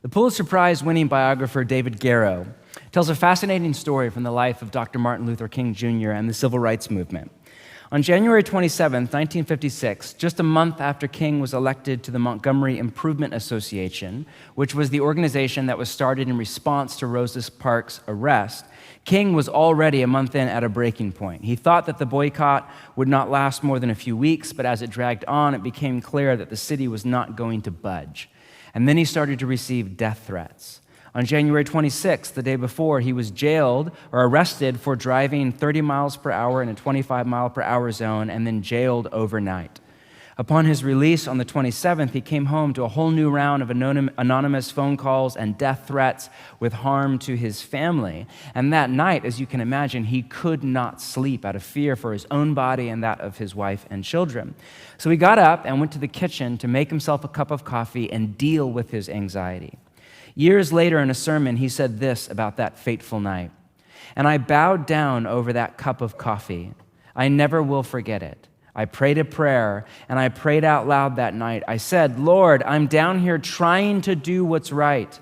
The Pulitzer Prize-winning biographer David Garrow tells a fascinating story from the life of Dr. Martin Luther King Jr. and the Civil Rights Movement. On January 27, 1956, just a month after King was elected to the Montgomery Improvement Association, which was the organization that was started in response to Rosa Parks' arrest, King was already a month in at a breaking point. He thought that the boycott would not last more than a few weeks, but as it dragged on, it became clear that the city was not going to budge. And then he started to receive death threats. On January 26th, the day before, he was jailed or arrested for driving 30 miles per hour in a 25-mile-per-hour zone and then jailed overnight. Upon his release on the 27th, he came home to a whole new round of anonymous phone calls and death threats with harm to his family. And that night, as you can imagine, he could not sleep out of fear for his own body and that of his wife and children. So he got up and went to the kitchen to make himself a cup of coffee and deal with his anxiety. Years later in a sermon, he said this about that fateful night. "And I bowed down over that cup of coffee. I never will forget it. I prayed a prayer, and I prayed out loud that night. I said, 'Lord, I'm down here trying to do what's right.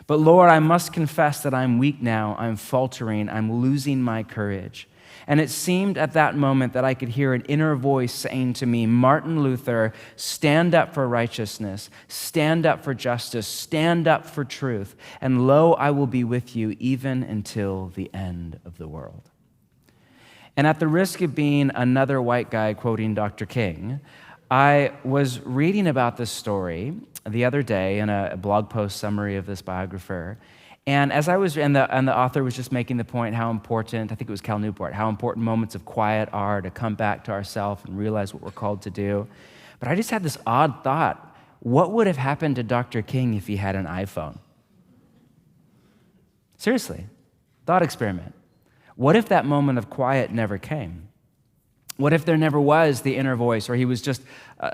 But Lord, I must confess that I'm weak now. I'm faltering. I'm losing my courage.' And it seemed at that moment that I could hear an inner voice saying to me, 'Martin Luther, stand up for righteousness, stand up for justice, stand up for truth, and lo, I will be with you even until the end of the world.'" And at the risk of being another white guy quoting Dr. King, I was reading about this story the other day in a blog post summary of this biographer. And as I was, and the author was just making the point how important, I think it was Cal Newport, how important moments of quiet are to come back to ourselves and realize what we're called to do. But I just had this odd thought. What would have happened to Dr. King if he had an iPhone? Seriously, thought experiment. What if that moment of quiet never came? What if there never was the inner voice, or he was just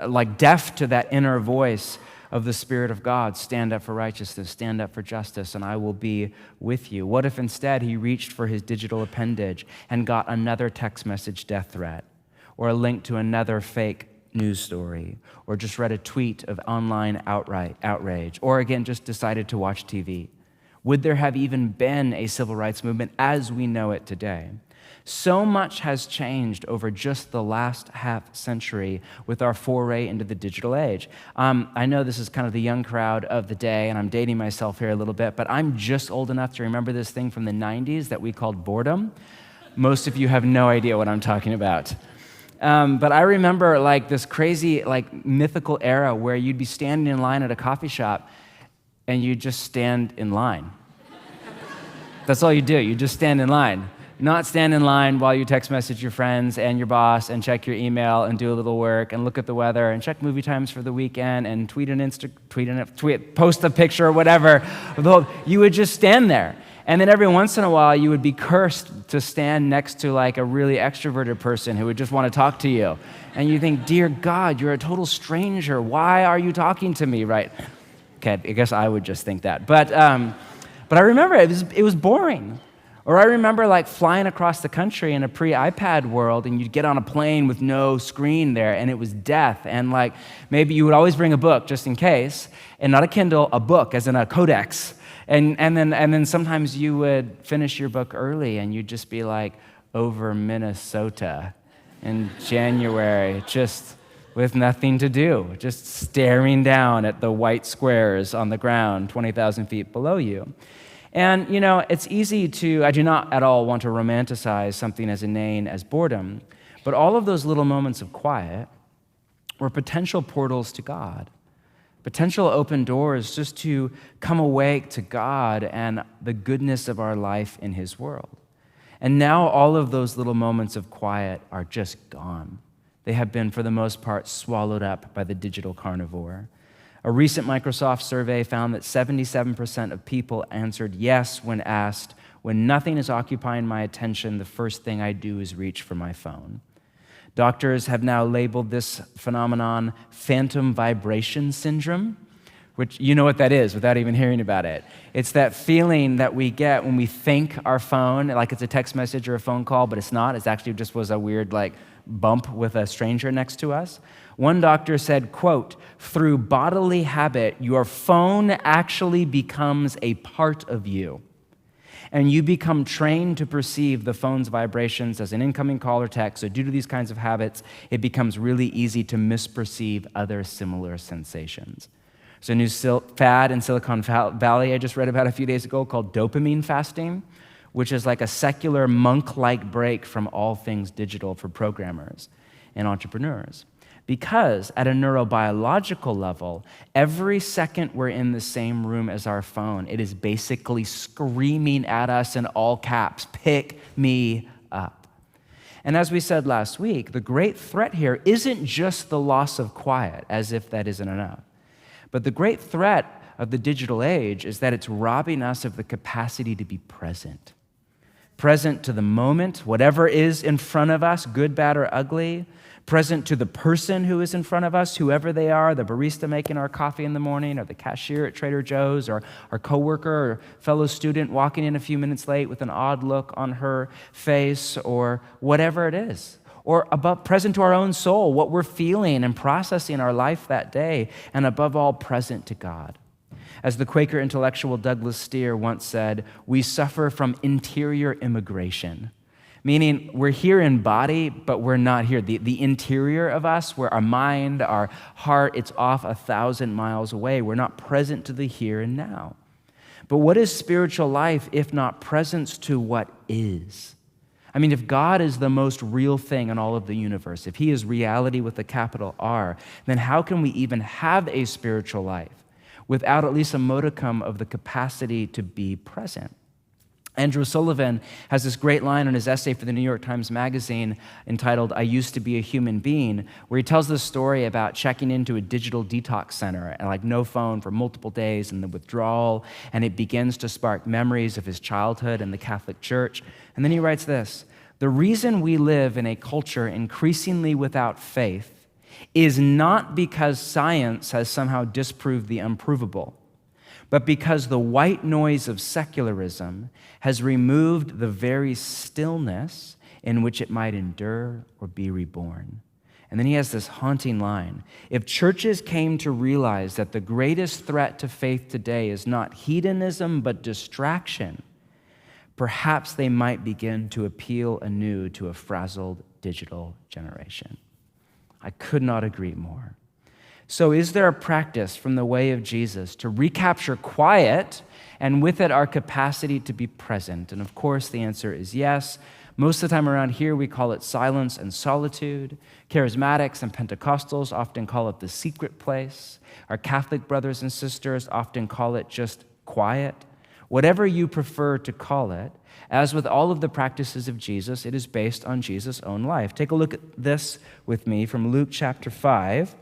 like deaf to that inner voice of the Spirit of God? Stand up for righteousness, stand up for justice, and I will be with you. What if instead he reached for his digital appendage and got another text message death threat, or a link to another fake news story, or just read a tweet of online outrage, or again, just decided to watch TV? Would there have even been a civil rights movement as we know it today? So much has changed over just the last half century with our foray into the digital age. I know this is kind of the young crowd of the day, and I'm dating myself here a little bit, but I'm just old enough to remember this thing from the 90s that we called boredom. Most of you have no idea what I'm talking about. But I remember like this crazy, like mythical era where you'd be standing in line at a coffee shop and you'd just stand in line. That's all you do. You just stand in line. Not stand in line while you text message your friends and your boss and check your email and do a little work and look at the weather and check movie times for the weekend and post a picture or whatever. You would just stand there. And then every once in a while, you would be cursed to stand next to like a really extroverted person who would just want to talk to you. And you think, dear God, you're a total stranger. Why are you talking to me, right? Okay, I guess I would just think that. But I remember it was boring. Or I remember like flying across the country in a pre-iPad world, and you'd get on a plane with no screen there, and it was death. And like maybe you would always bring a book just in case, and not a Kindle, a book as in a codex. And then sometimes you would finish your book early, and you'd just be like over Minnesota in January, just with nothing to do, just staring down at the white squares on the ground 20,000 feet below you. And, you know, it's easy I do not at all want to romanticize something as inane as boredom, but all of those little moments of quiet were potential portals to God, potential open doors just to come awake to God and the goodness of our life in His world. And now all of those little moments of quiet are just gone. They have been, for the most part, swallowed up by the digital carnivore. A recent Microsoft survey found that 77% of people answered yes when asked, "When nothing is occupying my attention, the first thing I do is reach for my phone." Doctors have now labeled this phenomenon phantom vibration syndrome, which you know what that is without even hearing about it. It's that feeling that we get when we think our phone, like it's a text message or a phone call, but it's not. It's actually just was a weird bump with a stranger next to us. One doctor said, quote, "Through bodily habit, your phone actually becomes a part of you. And you become trained to perceive the phone's vibrations as an incoming call or text. So due to these kinds of habits, it becomes really easy to misperceive other similar sensations." There's a new fad in Silicon Valley I just read about a few days ago called dopamine fasting, which is like a secular monk-like break from all things digital for programmers and entrepreneurs. Because at a neurobiological level, every second we're in the same room as our phone, it is basically screaming at us in all caps, "Pick me up." And as we said last week, the great threat here isn't just the loss of quiet, as if that isn't enough. But the great threat of the digital age is that it's robbing us of the capacity to be present. Present to the moment, whatever is in front of us, good, bad, or ugly. Present to the person who is in front of us, whoever they are, the barista making our coffee in the morning, or the cashier at Trader Joe's, or our coworker or fellow student walking in a few minutes late with an odd look on her face, or whatever it is. Or present to our own soul, what we're feeling and processing our life that day, and above all, present to God. As the Quaker intellectual Douglas Steere once said, we suffer from interior immigration. Meaning we're here in body, but we're not here. The interior of us, where our mind, our heart, it's off 1,000 miles away. We're not present to the here and now. But what is spiritual life if not presence to what is? I mean, if God is the most real thing in all of the universe, if he is reality with a capital R, then how can we even have a spiritual life without at least a modicum of the capacity to be present? Andrew Sullivan has this great line in his essay for the New York Times Magazine entitled, "I Used to Be a Human Being," where he tells this story about checking into a digital detox center and no phone for multiple days and the withdrawal, and it begins to spark memories of his childhood and the Catholic Church. And then he writes this, "The reason we live in a culture increasingly without faith is not because science has somehow disproved the unprovable, but because the white noise of secularism has removed the very stillness in which it might endure or be reborn." And then he has this haunting line. "If churches came to realize that the greatest threat to faith today is not hedonism but distraction, perhaps they might begin to appeal anew to a frazzled digital generation." I could not agree more. So is there a practice from the way of Jesus to recapture quiet and with it our capacity to be present? And of course, the answer is yes. Most of the time around here, we call it silence and solitude. Charismatics and Pentecostals often call it the secret place. Our Catholic brothers and sisters often call it just quiet. Whatever you prefer to call it, as with all of the practices of Jesus, it is based on Jesus' own life. Take a look at this with me from Luke chapter 5.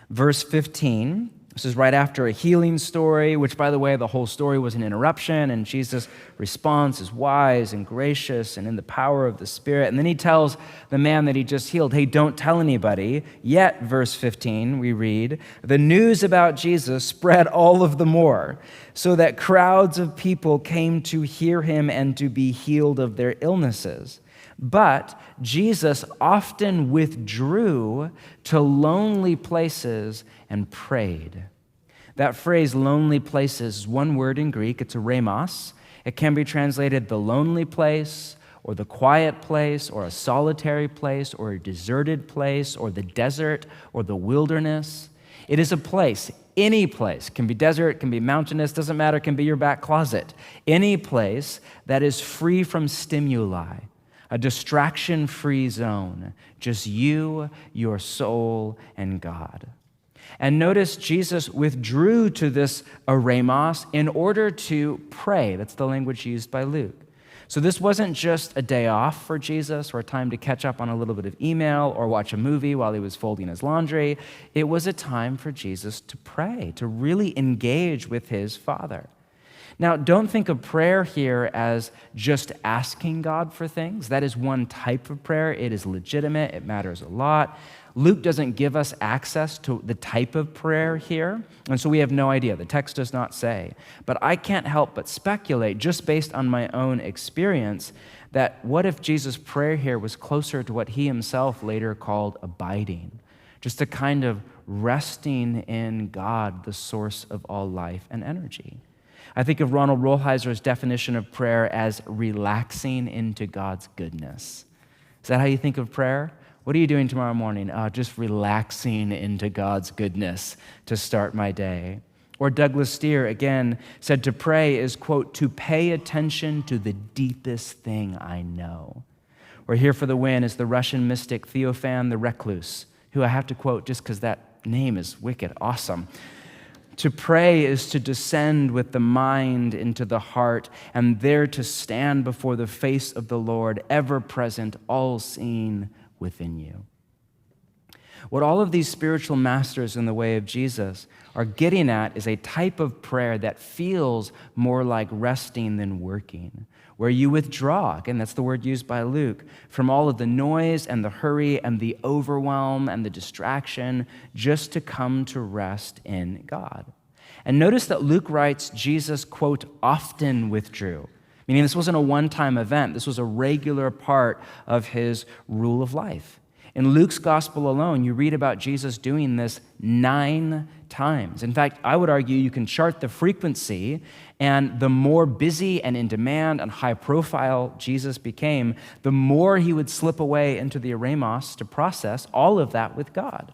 Verse 15, this is right after a healing story, which, by the way, the whole story was an interruption, and Jesus' response is wise and gracious and in the power of the Spirit. And then he tells the man that he just healed, hey, don't tell anybody. Yet, verse 15, we read, the news about Jesus spread all of the more, so that crowds of people came to hear him and to be healed of their illnesses. But Jesus often withdrew to lonely places and prayed. That phrase, lonely places, is one word in Greek. It's eremos. It can be translated the lonely place, or the quiet place, or a solitary place, or a deserted place, or the desert, or the wilderness. It is a place, any place. Can be desert, can be mountainous, doesn't matter, can be your back closet. Any place that is free from stimuli. A distraction-free zone, just you, your soul, and God. And notice Jesus withdrew to this eremos in order to pray. That's the language used by Luke. So this wasn't just a day off for Jesus or a time to catch up on a little bit of email or watch a movie while he was folding his laundry. It was a time for Jesus to pray, to really engage with his Father. Now, don't think of prayer here as just asking God for things. That is one type of prayer. It is legitimate. It matters a lot. Luke doesn't give us access to the type of prayer here, and so we have no idea. The text does not say. But I can't help but speculate, just based on my own experience, that what if Jesus' prayer here was closer to what he himself later called abiding, just a kind of resting in God, the source of all life and energy. I think of Ronald Rolheiser's definition of prayer as relaxing into God's goodness. Is that how you think of prayer? What are you doing tomorrow morning? Just relaxing into God's goodness to start my day. Or Douglas Steere, again, said to pray is, quote, to pay attention to the deepest thing I know. Or Here for the Win is the Russian mystic Theophan the Recluse, who I have to quote just because that name is wicked awesome. To pray is to descend with the mind into the heart, and there to stand before the face of the Lord, ever present, all seeing within you. What all of these spiritual masters in the way of Jesus are getting at is a type of prayer that feels more like resting than working, where you withdraw, again, that's the word used by Luke, from all of the noise and the hurry and the overwhelm and the distraction, just to come to rest in God. And notice that Luke writes Jesus, quote, often withdrew, meaning this wasn't a one-time event. This was a regular part of his rule of life. In Luke's gospel alone, you read about Jesus doing this 9 times. In fact, I would argue you can chart the frequency, and the more busy and in demand and high profile Jesus became, the more he would slip away into the eremos to process all of that with God.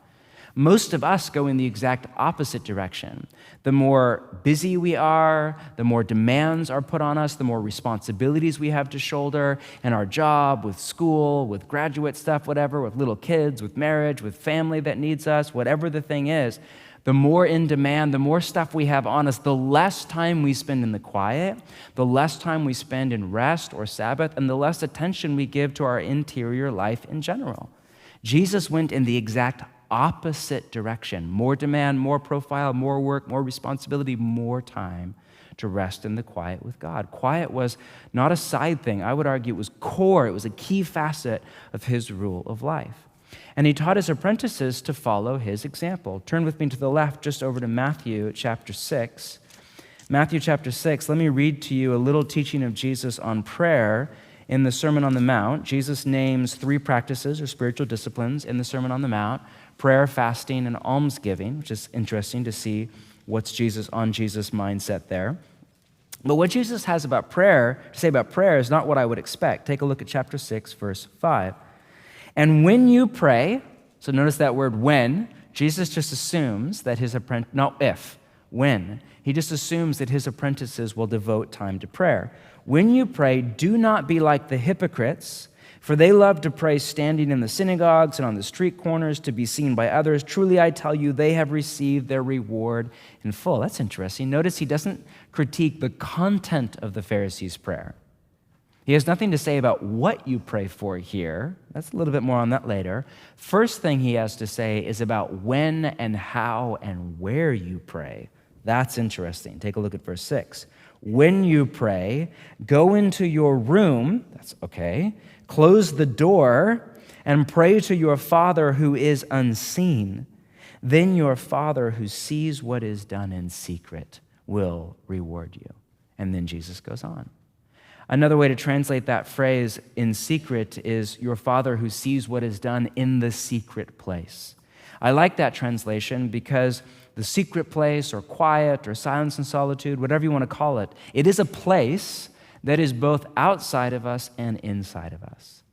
Most of us go in the exact opposite direction. The more busy we are, the more demands are put on us, the more responsibilities we have to shoulder in our job, with school, with graduate stuff, whatever, with little kids, with marriage, with family that needs us, whatever the thing is. The more in demand, the more stuff we have on us, the less time we spend in the quiet, the less time we spend in rest or Sabbath, and the less attention we give to our interior life in general. Jesus went in the exact opposite direction. More demand, more profile, more work, more responsibility, more time to rest in the quiet with God. Quiet was not a side thing. I would argue it was core. It was a key facet of his rule of life. And he taught his apprentices to follow his example. Turn with me to the left, just over to Matthew chapter 6. Matthew chapter 6, let me read to you a little teaching of Jesus on prayer in the Sermon on the Mount. Jesus names 3 practices or spiritual disciplines in the Sermon on the Mount: prayer, fasting, and almsgiving, which is interesting to see what's Jesus' mindset there. But what Jesus has about prayer, to say about prayer, is not what I would expect. Take a look at chapter 6, verse 5. And when you pray, so notice that word when, Jesus just assumes that his apprentices, not if, when, he just assumes that his apprentices will devote time to prayer. When you pray, do not be like the hypocrites, for they love to pray standing in the synagogues and on the street corners to be seen by others. Truly, I tell you, they have received their reward in full. That's interesting. Notice he doesn't critique the content of the Pharisees' prayer. He has nothing to say about what you pray for here. That's a little bit more on that later. First thing he has to say is about when and how and where you pray. That's interesting. Take a look at verse 6. When you pray, go into your room, that's okay, close the door, and pray to your Father who is unseen. Then your Father who sees what is done in secret will reward you. And then Jesus goes on. Another way to translate that phrase, in secret, is your Father who sees what is done in the secret place. I like that translation because the secret place or quiet or silence and solitude, whatever you want to call it, it is a place that is both outside of us and inside of us.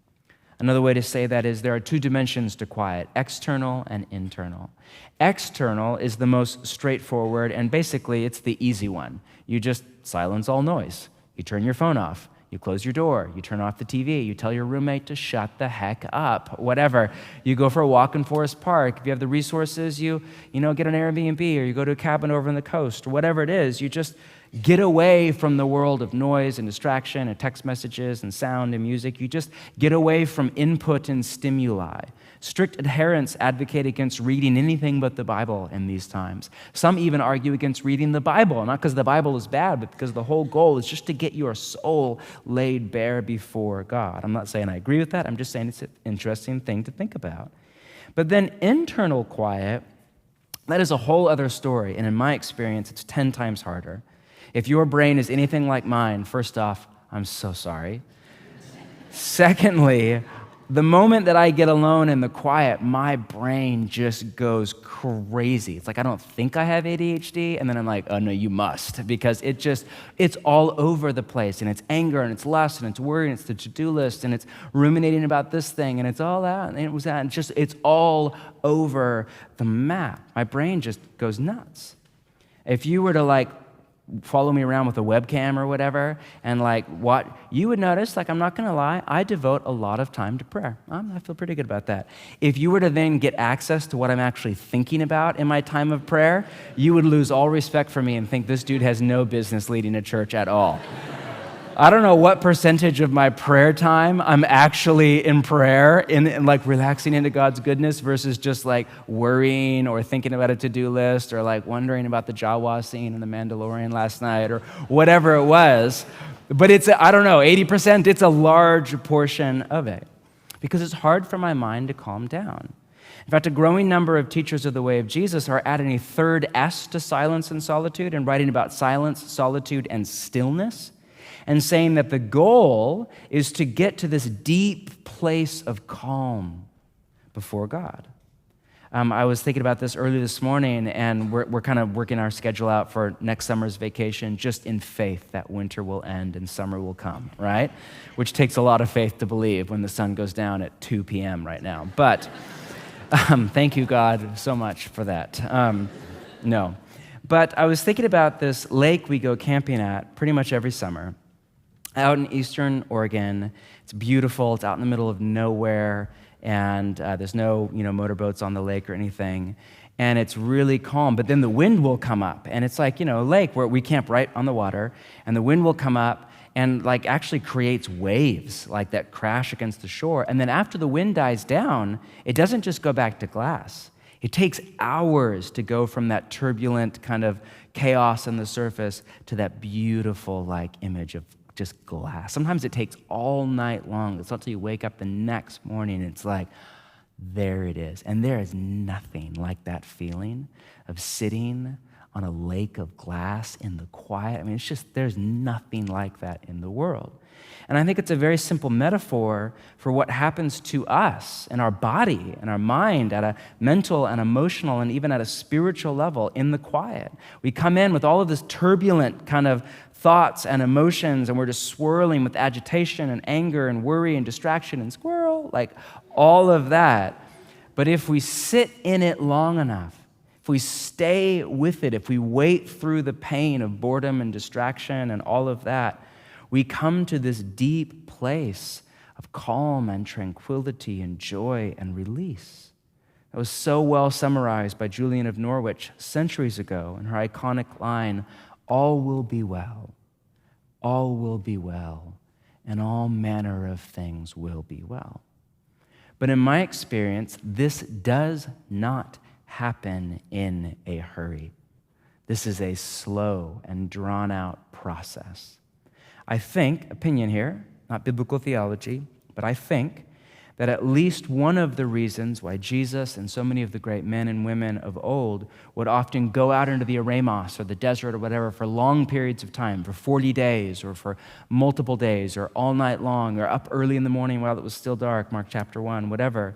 Another way to say that is there are 2 dimensions to quiet, external and internal. External is the most straightforward, and basically it's the easy one. You just silence all noise. You turn your phone off. You close your door. You turn off the TV. You tell your roommate to shut the heck up, whatever. You go for a walk in Forest Park. If you have the resources, you get an Airbnb, or you go to a cabin over on the coast, or whatever it is. You just get away from the world of noise and distraction and text messages and sound and music. You just get away from input and stimuli. Strict adherents advocate against reading anything but the Bible in these times. Some even argue against reading the Bible, not because the Bible is bad, but because the whole goal is just to get your soul laid bare before God. I'm not saying I agree with that. I'm just saying it's an interesting thing to think about. But then internal quiet, that is a whole other story. And in my experience, it's 10 times harder. If your brain is anything like mine, first off, I'm so sorry. Secondly, the moment that I get alone in the quiet, my brain just goes crazy. It's like I don't think I have ADHD, and then I'm like, oh no, you must, because it's all over the place, and it's anger, and it's lust, and it's worry, and it's the to-do list, and it's ruminating about this thing, and it's all that, and it was that, and it's all over the map. My brain just goes nuts. If you were to follow me around with a webcam or whatever, and what you would notice, I'm not going to lie, I devote a lot of time to prayer. I feel pretty good about that. If you were to then get access to what I'm actually thinking about in my time of prayer, you would lose all respect for me and think this dude has no business leading a church at all. I don't know what percentage of my prayer time I'm actually in prayer and relaxing into God's goodness versus just worrying or thinking about a to-do list or wondering about the Jawa scene in The Mandalorian last night or whatever it was. But it's, I don't know, 80%, it's a large portion of it because it's hard for my mind to calm down. In fact, a growing number of teachers of the way of Jesus are adding a third S to silence and solitude and writing about silence, solitude, and stillness, and saying that the goal is to get to this deep place of calm before God. I was thinking about this early this morning, and we're kind of working our schedule out for next summer's vacation just in faith that winter will end and summer will come, right? Which takes a lot of faith to believe when the sun goes down at 2 p.m. right now. But thank you, God, so much for that. No. But I was thinking about this lake we go camping at pretty much every summer. Out in eastern Oregon. It's beautiful. It's out in the middle of nowhere, and there's no motorboats on the lake or anything. And it's really calm. But then the wind will come up, and it's a lake where we camp right on the water, and the wind will come up and actually creates waves that crash against the shore. And then after the wind dies down, it doesn't just go back to glass. It takes hours to go from that turbulent kind of chaos on the surface to that beautiful image of just glass. Sometimes it takes all night long. It's until you wake up the next morning. It's there it is. And there is nothing like that feeling of sitting on a lake of glass in the quiet. I mean, there's nothing like that in the world. And I think it's a very simple metaphor for what happens to us in our body and our mind at a mental and emotional and even at a spiritual level in the quiet. We come in with all of this turbulent kind of thoughts and emotions, and we're just swirling with agitation and anger and worry and distraction and squirrel, all of that. But if we sit in it long enough, if we stay with it, if we wait through the pain of boredom and distraction and all of that, we come to this deep place of calm and tranquility and joy and release. That was so well summarized by Julian of Norwich centuries ago in her iconic line, "All will be well, all will be well, and all manner of things will be well." But in my experience, this does not happen in a hurry. This is a slow and drawn-out process. I think, opinion here, not biblical theology, but I think that at least one of the reasons why Jesus and so many of the great men and women of old would often go out into the eremos or the desert or whatever for long periods of time, for 40 days or for multiple days or all night long or up early in the morning while it was still dark, Mark chapter 1, whatever,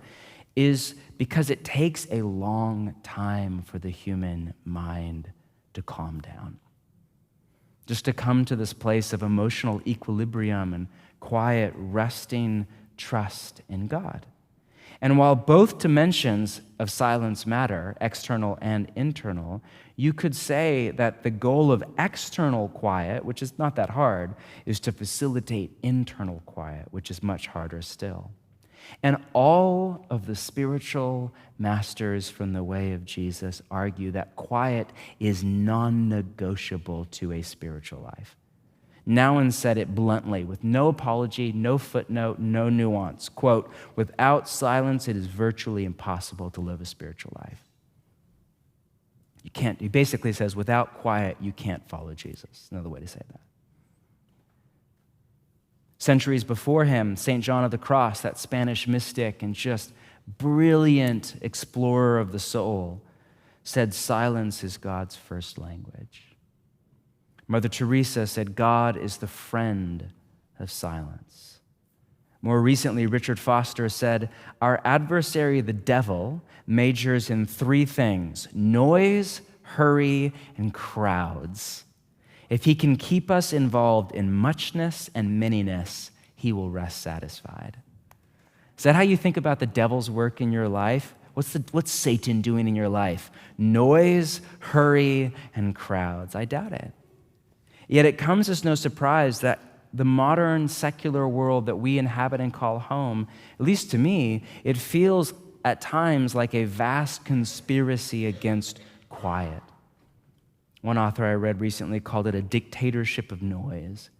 is because it takes a long time for the human mind to calm down. Just to come to this place of emotional equilibrium and quiet, resting trust in God. And while both dimensions of silence matter, external and internal, you could say that the goal of external quiet, which is not that hard, is to facilitate internal quiet, which is much harder still. And all of the spiritual masters from the way of Jesus argue that quiet is non-negotiable to a spiritual life. Nouwen said it bluntly, with no apology, no footnote, no nuance. Quote, "Without silence, it is virtually impossible to live a spiritual life." You can't, he basically says, without quiet, you can't follow Jesus. Another way to say that. Centuries before him, St. John of the Cross, that Spanish mystic and just brilliant explorer of the soul, said silence is God's first language. Mother Teresa said God is the friend of silence. More recently, Richard Foster said, our adversary, the devil, majors in three things: noise, hurry, and crowds. If he can keep us involved in muchness and manyness, he will rest satisfied. Is that how you think about the devil's work in your life? What's Satan doing in your life? Noise, hurry, and crowds. I doubt it. Yet it comes as no surprise that the modern secular world that we inhabit and call home, at least to me, it feels at times like a vast conspiracy against quiet. One author I read recently called it a dictatorship of noise.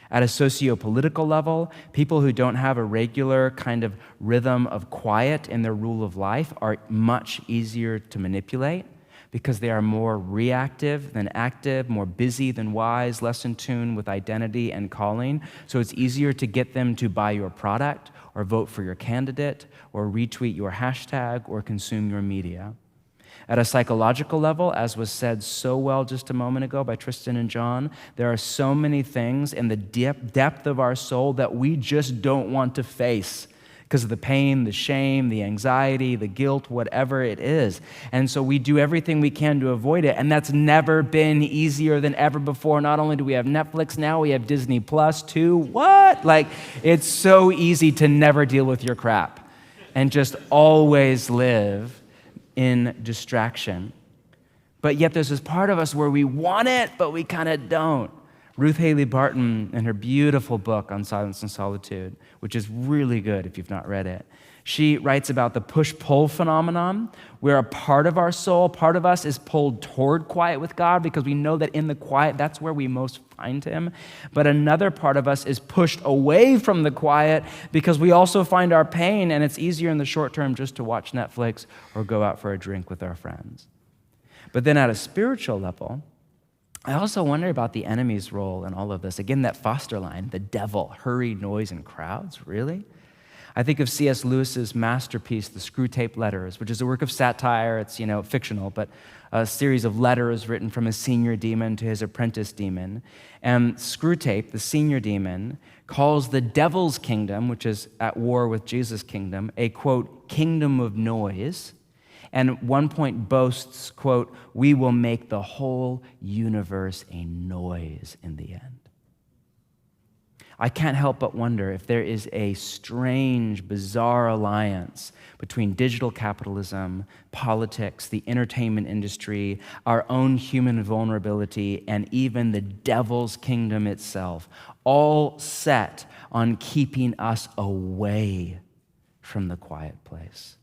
At a socio-political level, people who don't have a regular kind of rhythm of quiet in their rule of life are much easier to manipulate because they are more reactive than active, more busy than wise, less in tune with identity and calling. So it's easier to get them to buy your product or vote for your candidate or retweet your hashtag or consume your media. At a psychological level, as was said so well just a moment ago by Tristan and John, there are so many things in the depth of our soul that we just don't want to face because of the pain, the shame, the anxiety, the guilt, whatever it is. And so we do everything we can to avoid it, and that's never been easier than ever before. Not only do we have Netflix now, we have Disney Plus too. What? Like, it's so easy to never deal with your crap and just always live in distraction. But yet there's this part of us where we want it, but we kind of don't. Ruth Haley Barton, in her beautiful book on silence and solitude, which is really good if you've not read it, she writes about the push-pull phenomenon, where a part of our soul, part of us is pulled toward quiet with God because we know that in the quiet, that's where we most find him. But another part of us is pushed away from the quiet because we also find our pain, and it's easier in the short term just to watch Netflix or go out for a drink with our friends. But then at a spiritual level, I also wonder about the enemy's role in all of this. Again, that Foster line, the devil, hurry, noise, and crowds, really? I think of C.S. Lewis's masterpiece, The Screwtape Letters, which is a work of satire. It's, fictional, but a series of letters written from a senior demon to his apprentice demon. And Screwtape, the senior demon, calls the devil's kingdom, which is at war with Jesus' kingdom, a, quote, kingdom of noise. And at one point boasts, quote, we will make the whole universe a noise in the end. I can't help but wonder if there is a strange, bizarre alliance between digital capitalism, politics, the entertainment industry, our own human vulnerability, and even the devil's kingdom itself, all set on keeping us away from the quiet place.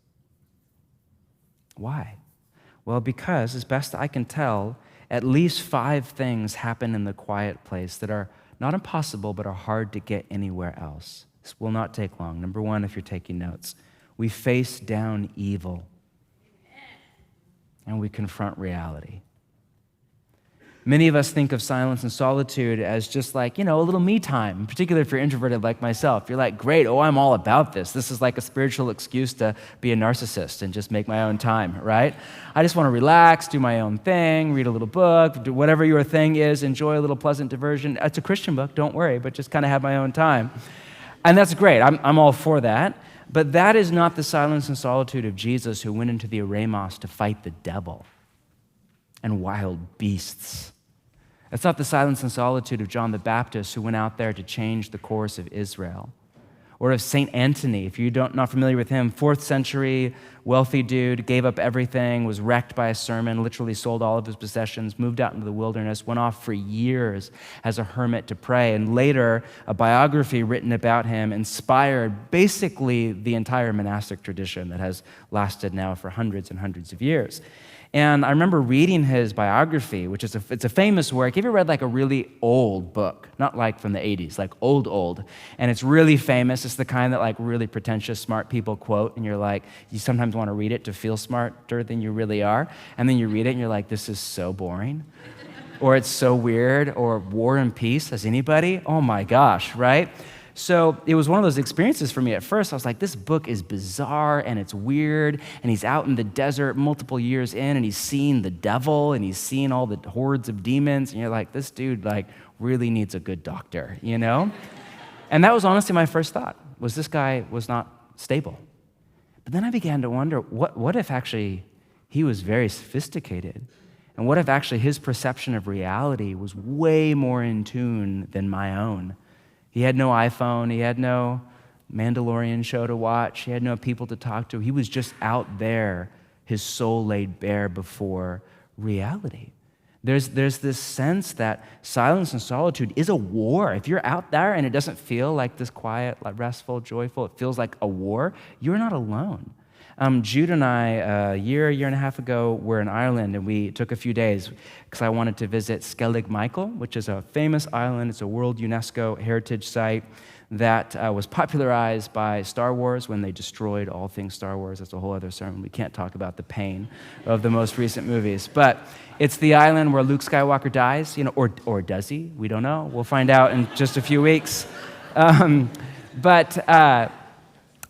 Why? Well, because, as best I can tell, at least 5 things happen in the quiet place that are not impossible, but are hard to get anywhere else. This will not take long. Number 1, if you're taking notes, we face down evil and we confront reality. Many of us think of silence and solitude as just like, a little me time, particularly if you're introverted like myself. You're like, great, I'm all about this. This is like a spiritual excuse to be a narcissist and just make my own time, right? I just want to relax, do my own thing, read a little book, do whatever your thing is, enjoy a little pleasant diversion. It's a Christian book, don't worry, but just kind of have my own time. And that's great. I'm all for that. But that is not the silence and solitude of Jesus, who went into the eremos to fight the devil and wild beasts. It's not the silence and solitude of John the Baptist, who went out there to change the course of Israel. Or of St. Anthony, if you're not familiar with him, 4th century, wealthy dude, gave up everything, was wrecked by a sermon, literally sold all of his possessions, moved out into the wilderness, went off for years as a hermit to pray. And later, a biography written about him inspired basically the entire monastic tradition that has lasted now for hundreds and hundreds of years. And I remember reading his biography, which is it's a famous work. Have you read like a really old book? Not like from the 80s, like old. And it's really famous. It's the kind that like really pretentious, smart people quote. And you're like, you sometimes want to read it to feel smarter than you really are. And then you read it and you're like, this is so boring. Or it's so weird. Or War and Peace. Has anybody? Oh my gosh, right? So it was one of those experiences for me at first. I was like, this book is bizarre and it's weird, and he's out in the desert multiple years in, and he's seen the devil, and he's seen all the hordes of demons, and you're like, this dude really needs a good doctor, And that was honestly my first thought, was this guy was not stable. But then I began to wonder, what if actually he was very sophisticated? And what if actually his perception of reality was way more in tune than my own? He had no iPhone, he had no Mandalorian show to watch, he had no people to talk to. He was just out there, his soul laid bare before reality. There's this sense that silence and solitude is a war. If you're out there and it doesn't feel like this quiet, like restful, joyful, it feels like a war, you're not alone. Jude and I, a year and a half ago, were in Ireland, and we took a few days because I wanted to visit Skellig Michael, which is a famous island. It's a World UNESCO Heritage Site that was popularized by Star Wars when they destroyed all things Star Wars. That's a whole other sermon. We can't talk about the pain of the most recent movies. But it's the island where Luke Skywalker dies, or does he? We don't know. We'll find out in just a few weeks.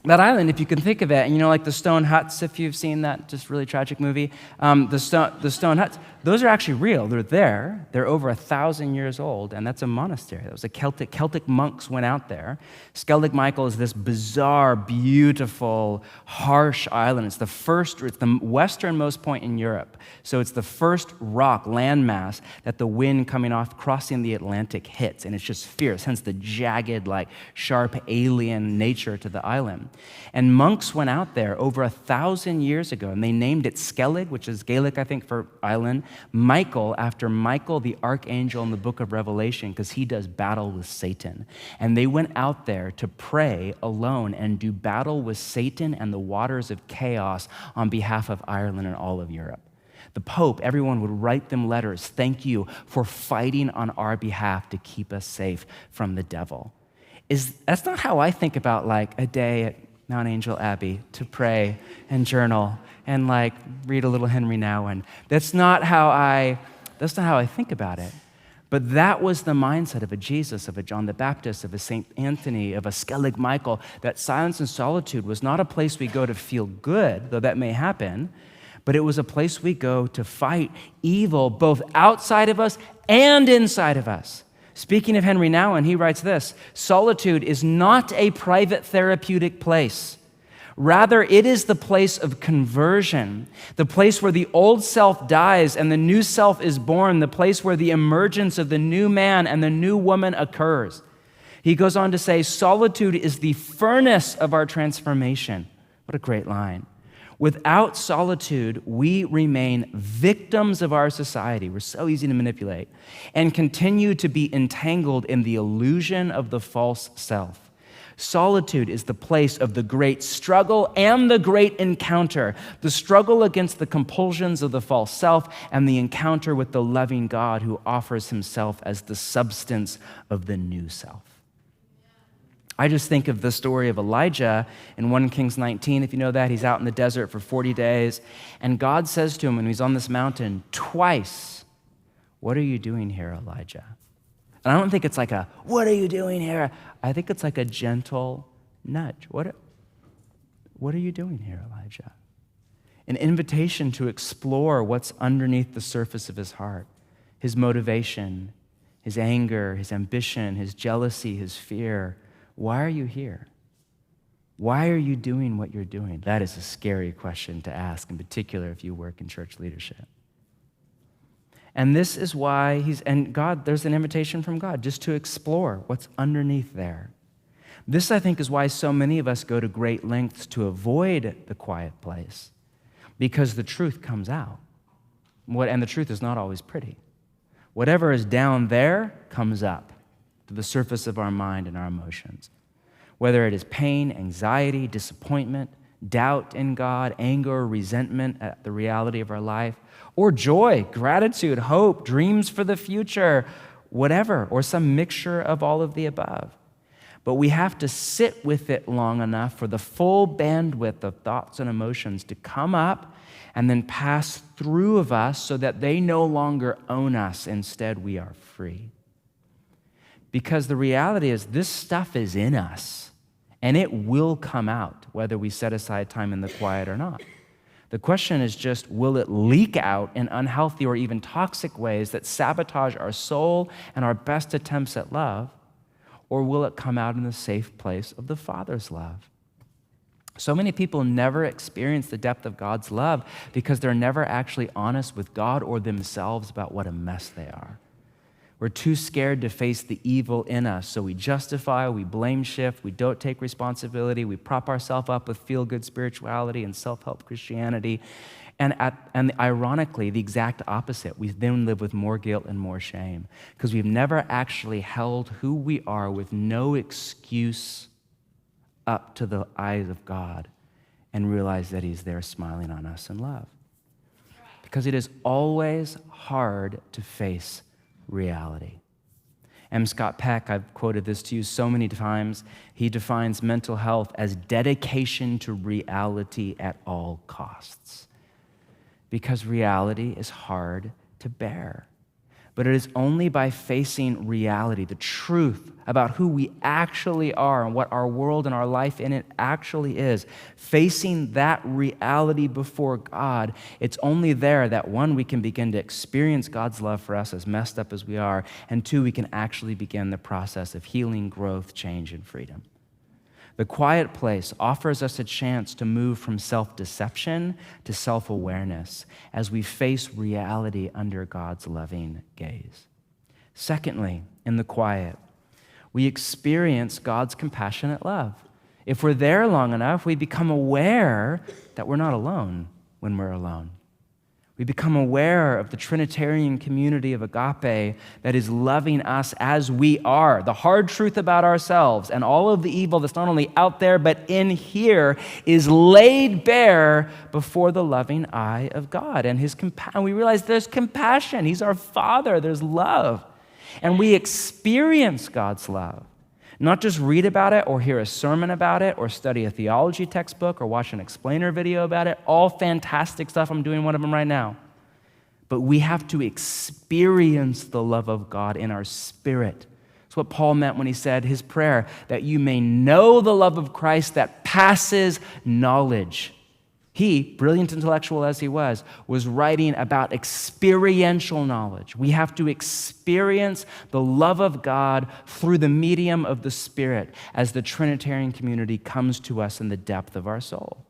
That island, if you can think of it, and like the stone huts, if you've seen that just really tragic movie, the stone huts, those are actually real. They're there. They're over 1,000 years old, and that's a monastery. That was a Celtic monks went out there. Skellig Michael is this bizarre, beautiful, harsh island. It's the westernmost point in Europe. So it's the first rock landmass that the wind crossing the Atlantic hits, and it's just fierce, hence the jagged, sharp alien nature to the island. And monks went out there over 1,000 years ago, and they named it Skellig, which is Gaelic, I think, for island, Michael, after Michael the archangel in the book of Revelation, because he does battle with Satan. And they went out there to pray alone and do battle with Satan and the waters of chaos on behalf of Ireland and all of Europe. The Pope, everyone would write them letters, thank you for fighting on our behalf to keep us safe from the devil. That's not how I think about a day at Mount Angel Abbey to pray and journal and read a little Henry Nouwen. That's not how I think about it. But that was the mindset of a Jesus, of a John the Baptist, of a St. Anthony, of a Skellig Michael, that silence and solitude was not a place we go to feel good, though that may happen, but it was a place we go to fight evil both outside of us and inside of us. Speaking of Henry Nouwen, he writes this: solitude is not a private therapeutic place. Rather, it is the place of conversion, the place where the old self dies and the new self is born, the place where the emergence of the new man and the new woman occurs. He goes on to say, solitude is the furnace of our transformation. What a great line. Without solitude, we remain victims of our society. We're so easy to manipulate and continue to be entangled in the illusion of the false self. Solitude is the place of the great struggle and the great encounter, the struggle against the compulsions of the false self and the encounter with the loving God who offers himself as the substance of the new self. I just think of the story of Elijah in 1 Kings 19. If you know that, he's out in the desert for 40 days, and God says to him when he's on this mountain twice, "What are you doing here, Elijah?" And I don't think it's "What are you doing here?" I think it's a gentle nudge. What are you doing here, Elijah? An invitation to explore what's underneath the surface of his heart, his motivation, his anger, his ambition, his jealousy, his fear. Why are you here? Why are you doing what you're doing? That is a scary question to ask, in particular if you work in church leadership. And this is why there's an invitation from God just to explore what's underneath there. This, I think, is why so many of us go to great lengths to avoid the quiet place, because the truth comes out. And the truth is not always pretty. Whatever is down there comes up to the surface of our mind and our emotions. Whether it is pain, anxiety, disappointment, doubt in God, anger, resentment at the reality of our life, or joy, gratitude, hope, dreams for the future, whatever, or some mixture of all of the above. But we have to sit with it long enough for the full bandwidth of thoughts and emotions to come up and then pass through of us so that they no longer own us. Instead, we are free. Because the reality is this stuff is in us, and it will come out whether we set aside time in the quiet or not. The question is just, will it leak out in unhealthy or even toxic ways that sabotage our soul and our best attempts at love, or will it come out in the safe place of the Father's love? So many people never experience the depth of God's love because they're never actually honest with God or themselves about what a mess they are. We're too scared to face the evil in us, so we justify, we blame shift, we don't take responsibility, we prop ourselves up with feel-good spirituality and self-help Christianity, and ironically, the exact opposite. We then live with more guilt and more shame because we've never actually held who we are with no excuse up to the eyes of God and realize that He's there smiling on us in love. Because it is always hard to face reality. M. Scott Peck, I've quoted this to you so many times, he defines mental health as dedication to reality at all costs. Because reality is hard to bear. But it is only by facing reality, the truth about who we actually are and what our world and our life in it actually is, facing that reality before God, it's only there that, one, we can begin to experience God's love for us as messed up as we are, and two, we can actually begin the process of healing, growth, change, and freedom. The quiet place offers us a chance to move from self-deception to self-awareness as we face reality under God's loving gaze. Secondly, in the quiet, we experience God's compassionate love. If we're there long enough, we become aware that we're not alone when we're alone. We become aware of the Trinitarian community of agape that is loving us as we are. The hard truth about ourselves and all of the evil that's not only out there but in here is laid bare before the loving eye of God. And we realize there's compassion. He's our Father. There's love. And we experience God's love. Not just read about it or hear a sermon about it or study a theology textbook or watch an explainer video about it. All fantastic stuff. I'm doing one of them right now. But we have to experience the love of God in our spirit. That's what Paul meant when he said his prayer, that you may know the love of Christ that passes knowledge. He, brilliant intellectual as he was writing about experiential knowledge. We have to experience the love of God through the medium of the Spirit as the Trinitarian community comes to us in the depth of our soul.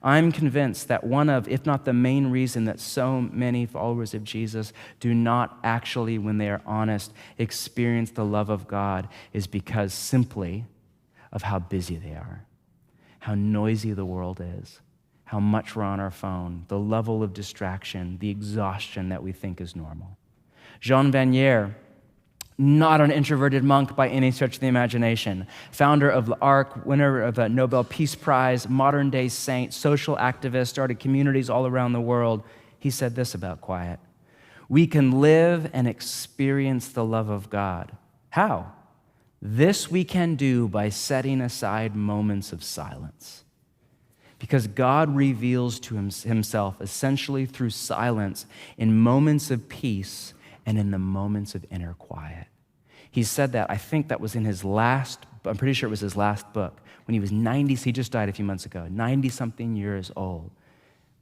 I'm convinced that one of, if not the main reason that so many followers of Jesus do not actually, when they are honest, experience the love of God is because simply of how busy they are, how noisy the world is, how much we're on our phone, the level of distraction, the exhaustion that we think is normal. Jean Vanier, not an introverted monk by any stretch of the imagination, founder of l'Arc, winner of a Nobel Peace Prize, modern-day saint, social activist, started communities all around the world. He said this about quiet: we can live and experience the love of God. How? This we can do by setting aside moments of silence. Because God reveals to himself essentially through silence in moments of peace and in the moments of inner quiet. He said that, I think that was in I'm pretty sure it was his last book, when he was 90, he just died a few months ago, 90-something years old.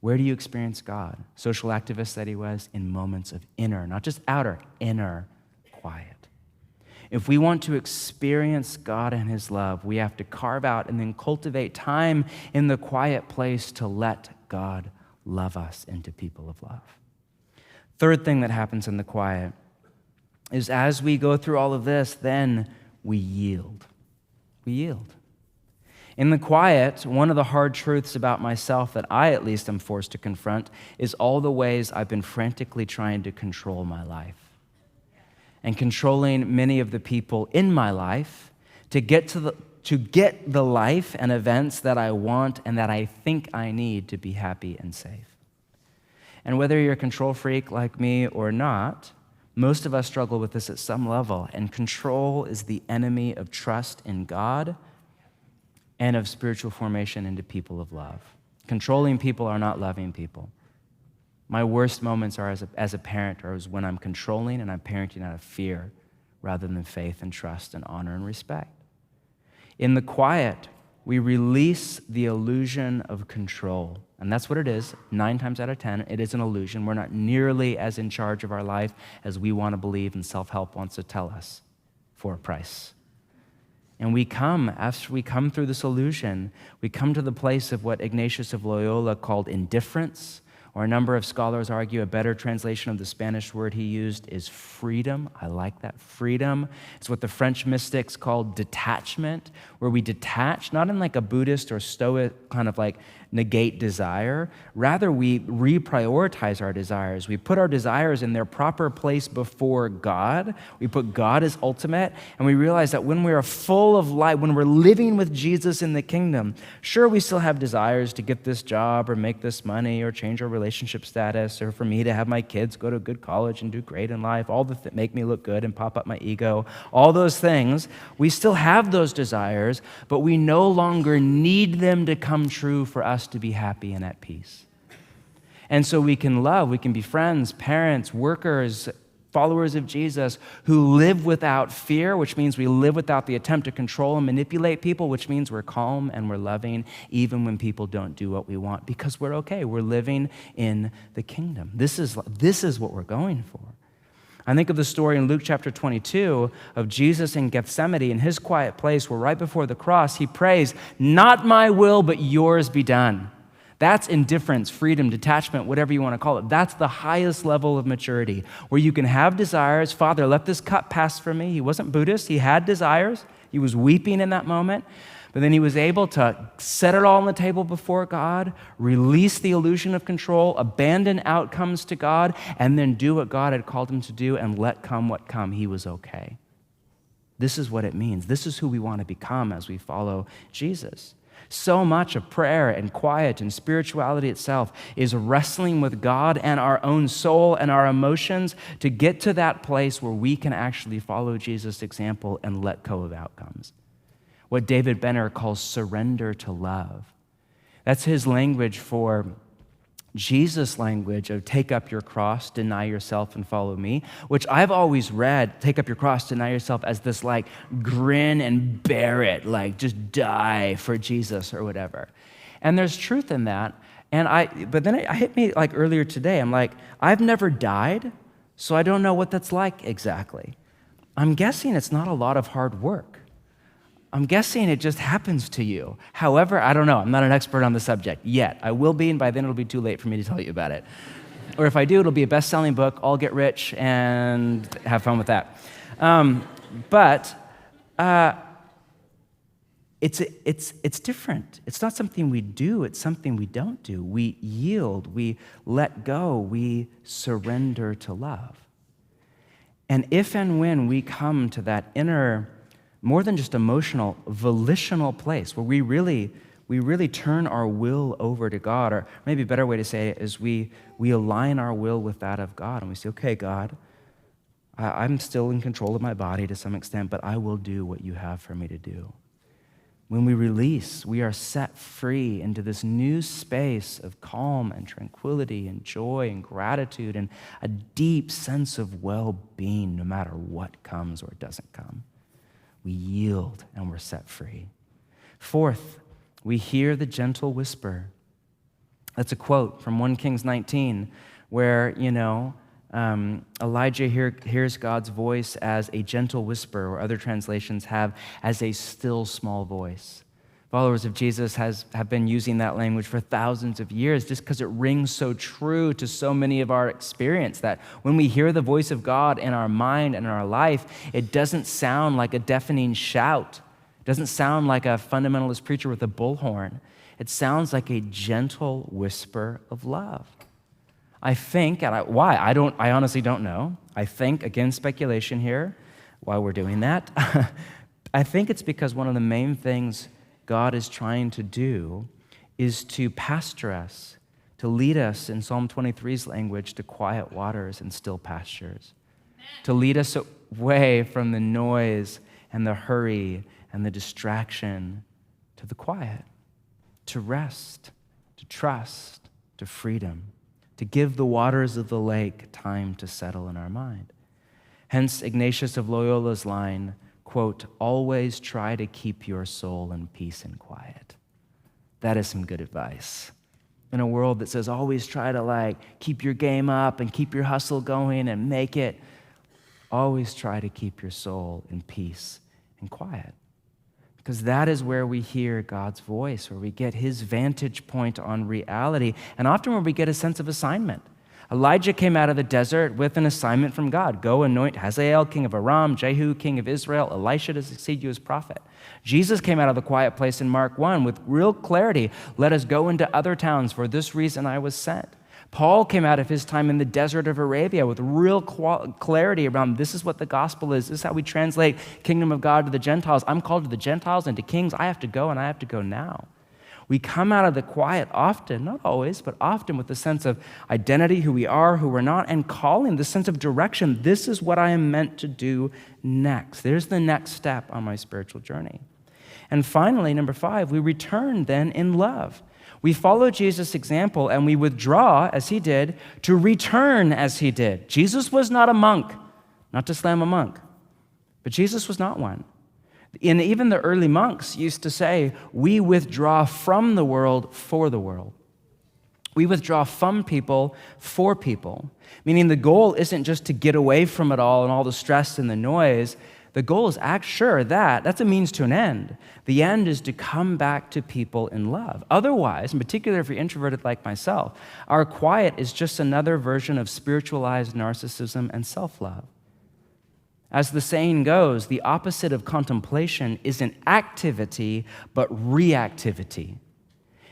Where do you experience God? Social activist that he was, in moments of inner, not just outer, inner quiet. If we want to experience God and his love, we have to carve out and then cultivate time in the quiet place to let God love us into people of love. Third thing that happens in the quiet is as we go through all of this, then we yield. We yield. In the quiet, one of the hard truths about myself that I at least am forced to confront is all the ways I've been frantically trying to control my life. And controlling many of the people in my life to get the life and events that I want and that I think I need to be happy and safe. And whether you're a control freak like me or not, most of us struggle with this at some level, and control is the enemy of trust in God and of spiritual formation into people of love. Controlling people are not loving people. My worst moments are as a parent, or when I'm controlling and I'm parenting out of fear, rather than faith and trust and honor and respect. In the quiet, we release the illusion of control. And that's what it is. 9 times out of 10, it is an illusion. We're not nearly as in charge of our life as we want to believe and self-help wants to tell us for a price. And after we come through this illusion, we come to the place of what Ignatius of Loyola called indifference, or a number of scholars argue a better translation of the Spanish word he used is freedom. I like that, freedom. It's what the French mystics called detachment, where we detach, not in like a Buddhist or Stoic kind of like negate desire. Rather, we reprioritize our desires. We put our desires in their proper place before God. We put God as ultimate, and we realize that when we are full of light, when we're living with Jesus in the kingdom, sure, we still have desires to get this job or make this money or change our relationship status, or for me to have my kids go to a good college and do great in life, all that make me look good and pop up my ego, all those things. We still have those desires, but we no longer need them to come true for us to be happy and at peace. And so we can love, we can be friends, parents, workers, followers of Jesus who live without fear, which means we live without the attempt to control and manipulate people, which means we're calm and we're loving even when people don't do what we want, because we're okay. We're living in the kingdom. This is what we're going for. I think of the story in Luke chapter 22 of Jesus in Gethsemane, in his quiet place where right before the cross, he prays, "Not my will, but yours be done." That's indifference, freedom, detachment, whatever you want to call it. That's the highest level of maturity, where you can have desires. Father, let this cup pass from me. He wasn't Buddhist. He had desires. He was weeping in that moment. But then he was able to set it all on the table before God, release the illusion of control, abandon outcomes to God, and then do what God had called him to do and let come what come. He was okay. This is what it means. This is who we want to become as we follow Jesus. So much of prayer and quiet and spirituality itself is wrestling with God and our own soul and our emotions to get to that place where we can actually follow Jesus' example and let go of outcomes. What David Benner calls surrender to love. That's his language for Jesus' language of take up your cross, deny yourself, and follow me, which I've always read, take up your cross, deny yourself, as this like grin and bear it, like just die for Jesus or whatever. And there's truth in that. But then it hit me like earlier today. I'm like, I've never died, so I don't know what that's like exactly. I'm guessing it's not a lot of hard work. I'm guessing it just happens to you. However, I don't know. I'm not an expert on the subject yet. I will be, and by then it'll be too late for me to tell you about it. Or if I do, it'll be a best-selling book. I'll get rich and have fun with that. It's different. It's not something we do. It's something we don't do. We yield. We let go. We surrender to love. And if and when we come to that inner, more than just emotional, volitional place where we really turn our will over to God, or maybe a better way to say it is we align our will with that of God, and we say, okay, God, I'm still in control of my body to some extent, but I will do what you have for me to do. When we release, we are set free into this new space of calm and tranquility and joy and gratitude and a deep sense of well-being no matter what comes or doesn't come. We yield and we're set free. Fourth, we hear the gentle whisper. That's a quote from 1 Kings 19 where, Elijah hears God's voice as a gentle whisper, or other translations have as a still small voice. Followers of Jesus have been using that language for thousands of years just because it rings so true to so many of our experience that when we hear the voice of God in our mind and in our life, it doesn't sound like a deafening shout. It doesn't sound like a fundamentalist preacher with a bullhorn. It sounds like a gentle whisper of love. I think, why? I honestly don't know. I think, again, speculation here, why we're doing that. I think it's because one of the main things God is trying to do is to pasture us, to lead us, in Psalm 23's language, to quiet waters and still pastures, to lead us away from the noise and the hurry and the distraction to the quiet, to rest, to trust, to freedom, to give the waters of the lake time to settle in our mind. Hence Ignatius of Loyola's line, quote, always try to keep your soul in peace and quiet. That is some good advice. In a world that says always try to keep your game up and keep your hustle going and make it, always try to keep your soul in peace and quiet. Because that is where we hear God's voice, where we get his vantage point on reality, and often where we get a sense of assignment. Elijah came out of the desert with an assignment from God. Go anoint Hazael, king of Aram, Jehu, king of Israel, Elisha to succeed you as prophet. Jesus came out of the quiet place in Mark 1 with real clarity. Let us go into other towns. For this reason I was sent. Paul came out of his time in the desert of Arabia with real clarity around this is what the gospel is. This is how we translate kingdom of God to the Gentiles. I'm called to the Gentiles and to kings. I have to go, and I have to go now. We come out of the quiet often, not always, but often with the sense of identity, who we are, who we're not, and calling, the sense of direction. This is what I am meant to do next. There's the next step on my spiritual journey. And finally, number 5, we return then in love. We follow Jesus' example and we withdraw as he did to return as he did. Jesus was not a monk, not to slam a monk, but Jesus was not one. And even the early monks used to say, we withdraw from the world for the world. We withdraw from people for people, meaning the goal isn't just to get away from it all and all the stress and the noise. The goal is that's a means to an end. The end is to come back to people in love. Otherwise, in particular if you're introverted like myself, our quiet is just another version of spiritualized narcissism and self-love. As the saying goes, the opposite of contemplation isn't activity, but reactivity,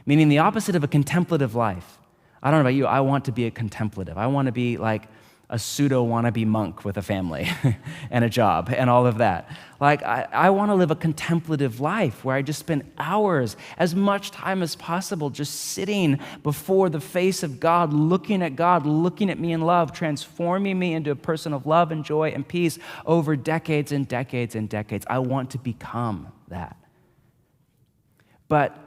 meaning the opposite of a contemplative life. I don't know about you, I want to be a contemplative. I want to be like a pseudo-wannabe monk with a family and a job and all of that. I want to live a contemplative life where I just spend hours, as much time as possible, just sitting before the face of God, looking at me in love, transforming me into a person of love and joy and peace over decades and decades and decades. I want to become that. But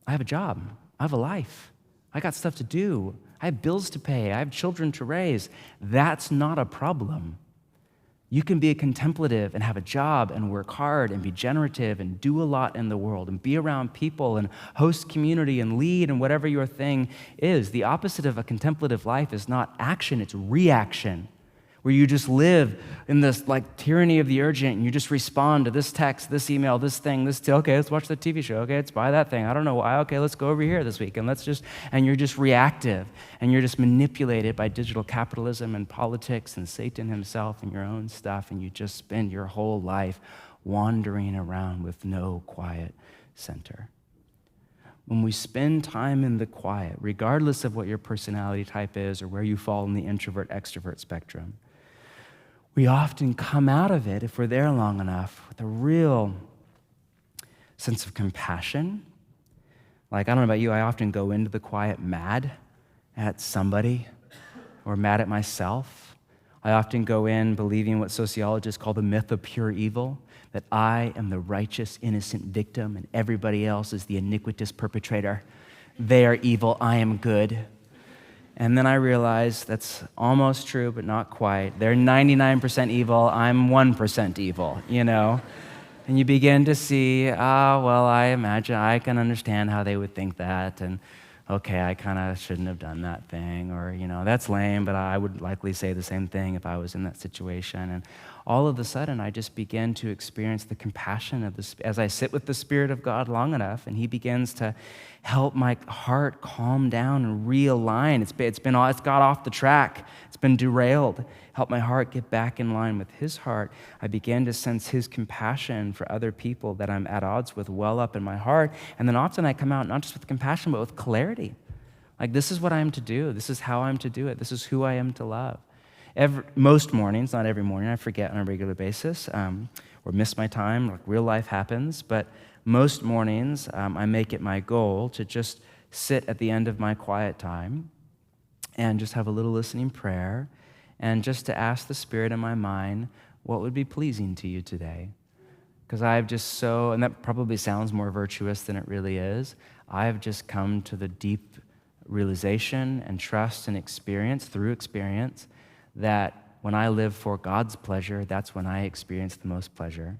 I have a job. I have a life. I got stuff to do. I have bills to pay. I have children to raise. That's not a problem. You can be a contemplative and have a job and work hard and be generative and do a lot in the world and be around people and host community and lead and whatever your thing is. The opposite of a contemplative life is not action, it's reaction, where you just live in this tyranny of the urgent and you just respond to this text, this email, this thing, okay, let's watch the TV show. Okay, let's buy that thing. I don't know why. Okay, let's go over here this week and and you're just reactive and you're just manipulated by digital capitalism and politics and Satan himself and your own stuff, and you just spend your whole life wandering around with no quiet center. When we spend time in the quiet, regardless of what your personality type is or where you fall in the introvert-extrovert spectrum, we often come out of it, if we're there long enough, with a real sense of compassion. I don't know about you, I often go into the quiet mad at somebody or mad at myself. I often go in believing what sociologists call the myth of pure evil, that I am the righteous, innocent victim and everybody else is the iniquitous perpetrator. They are evil, I am good. And then I realize that's almost true, but not quite. They're 99% evil, I'm 1% evil, And you begin to see, I imagine, I can understand how they would think that, and okay, I kind of shouldn't have done that thing, or, that's lame, but I would likely say the same thing if I was in that situation. And all of a sudden, I just begin to experience the compassion of as I sit with the Spirit of God long enough, and He begins to help my heart calm down and realign. It's got off the track. It's been derailed. Help my heart get back in line with His heart. I began to sense His compassion for other people that I'm at odds with well up in my heart. And then often I come out not just with compassion, but with clarity. This is what I am to do. This is how I'm to do it. This is who I am to love. Most mornings, not every morning, I forget on a regular basis or miss my time, real life happens, but most mornings I make it my goal to just sit at the end of my quiet time and just have a little listening prayer and just to ask the Spirit in my mind, what would be pleasing to you today? Because I've just and that probably sounds more virtuous than it really is, I've just come to the deep realization and trust and experience, through experience, that when I live for God's pleasure, that's when I experience the most pleasure,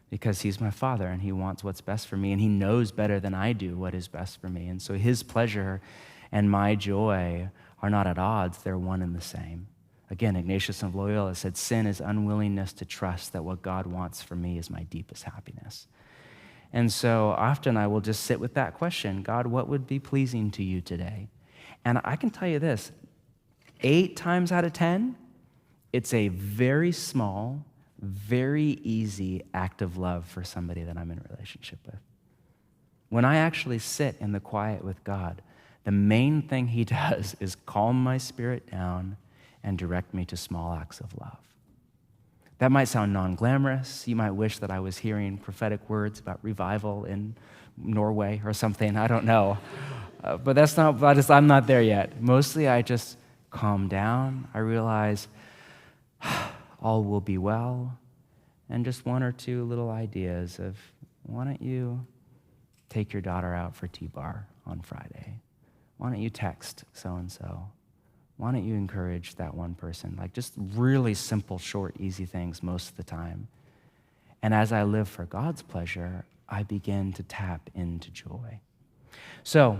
because he's my Father and he wants what's best for me, and he knows better than I do what is best for me. And so his pleasure and my joy are not at odds, they're one and the same. Again, Ignatius of Loyola said, sin is unwillingness to trust that what God wants for me is my deepest happiness. And so often I will just sit with that question, God, what would be pleasing to you today? And I can tell you this, 8 times out of 10, it's a very small, very easy act of love for somebody that I'm in a relationship with. When I actually sit in the quiet with God, the main thing he does is calm my spirit down and direct me to small acts of love. That might sound non-glamorous. You might wish that I was hearing prophetic words about revival in Norway or something. I don't know. But I'm not there yet. Mostly I just calm down. I realize all will be well. And just 1 or 2 little ideas of, why don't you take your daughter out for T-bar on Friday? Why don't you text so-and-so? Why don't you encourage that one person? Like just really simple, short, easy things most of the time. And as I live for God's pleasure, I begin to tap into joy. So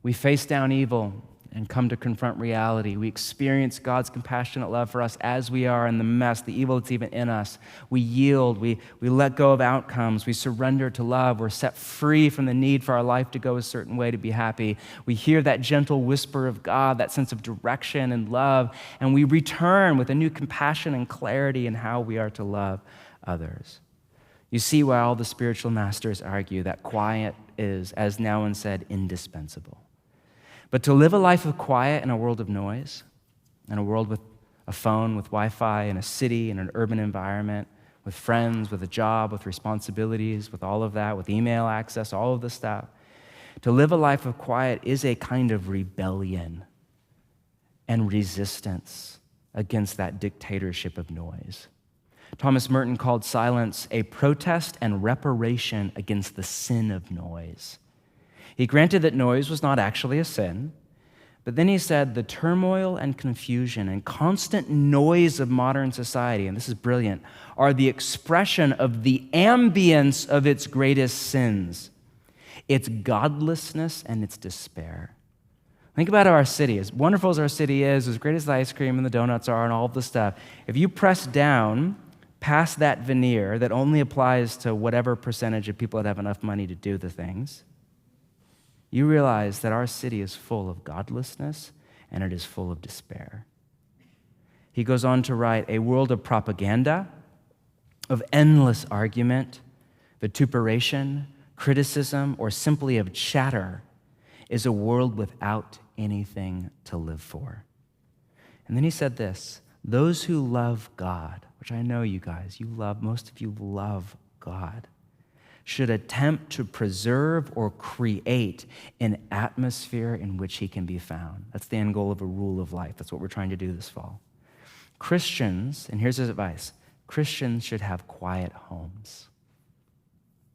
we face down evil and come to confront reality. We experience God's compassionate love for us as we are in the mess, the evil that's even in us. We yield, we let go of outcomes, we surrender to love, we're set free from the need for our life to go a certain way to be happy. We hear that gentle whisper of God, that sense of direction and love, and we return with a new compassion and clarity in how we are to love others. You see why all the spiritual masters argue that quiet is, as Nouwen said, indispensable. But to live a life of quiet in a world of noise, in a world with a phone, with Wi-Fi, in a city, in an urban environment, with friends, with a job, with responsibilities, with all of that, with email access, all of this stuff, to live a life of quiet is a kind of rebellion and resistance against that dictatorship of noise. Thomas Merton called silence a protest and reparation against the sin of noise. He granted that noise was not actually a sin, but then he said the turmoil and confusion and constant noise of modern society, and this is brilliant, are the expression of the ambience of its greatest sins, its godlessness and its despair. Think about our city. As wonderful as our city is, as great as the ice cream and the donuts are and all of the stuff, if you press down past that veneer that only applies to whatever percentage of people that have enough money to do the things, you realize that our city is full of godlessness and it is full of despair. He goes on to write, a world of propaganda, of endless argument, vituperation, criticism, or simply of chatter is a world without anything to live for. And then he said this, those who love God, which I know you guys, most of you love God, should attempt to preserve or create an atmosphere in which he can be found. That's the end goal of a rule of life. That's what we're trying to do this fall. Christians, and here's his advice, Christians should have quiet homes.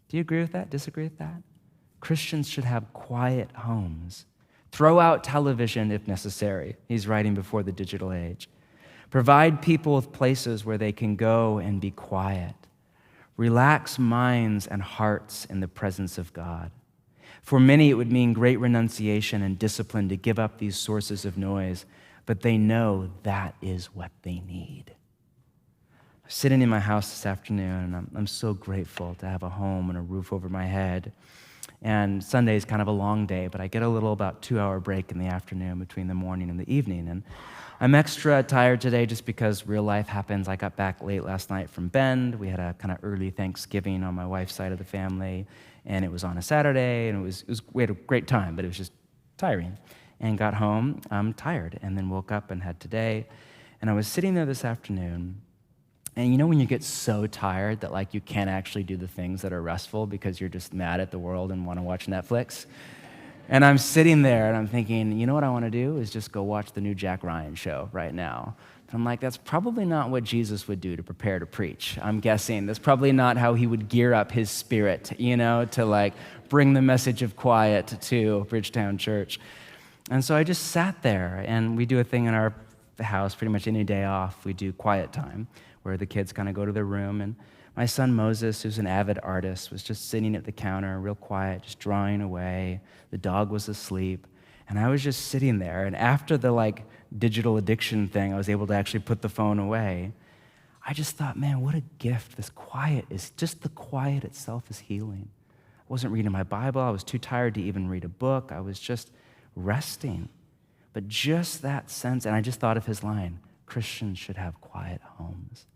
Do you agree with that? Disagree with that? Christians should have quiet homes. Throw out television if necessary. He's writing before the digital age. Provide people with places where they can go and be quiet. Relax minds and hearts in the presence of God. For many, it would mean great renunciation and discipline to give up these sources of noise, but they know that is what they need. I'm sitting in my house this afternoon, and I'm so grateful to have a home and a roof over my head. And Sunday is kind of a long day, but I get a little about 2-hour break in the afternoon between the morning and the evening. And I'm extra tired today just because real life happens. I got back late last night from Bend. We had a kind of early Thanksgiving on my wife's side of the family, and it was on a Saturday, and we had a great time, but it was just tiring. And got home, I'm tired, and then woke up and had today. And I was sitting there this afternoon, and you know when you get so tired that like you can't actually do the things that are restful because you're just mad at the world and want to watch Netflix? And I'm sitting there and I'm thinking, you know what I want to do is just go watch the new Jack Ryan show right now. And I'm like, that's probably not what Jesus would do to prepare to preach. I'm guessing that's probably not how he would gear up his spirit, to like bring the message of quiet to Bridgetown Church. And so I just sat there, and we do a thing in our the house, pretty much any day off, we do quiet time, where the kids kind of go to their room. And my son Moses, who's an avid artist, was just sitting at the counter, real quiet, just drawing away. The dog was asleep. And I was just sitting there. And after the digital addiction thing, I was able to actually put the phone away. I just thought, man, what a gift this quiet is. Just the quiet itself is healing. I wasn't reading my Bible. I was too tired to even read a book. I was just resting. But just that sense, and I just thought of his line, Christians should have quiet homes.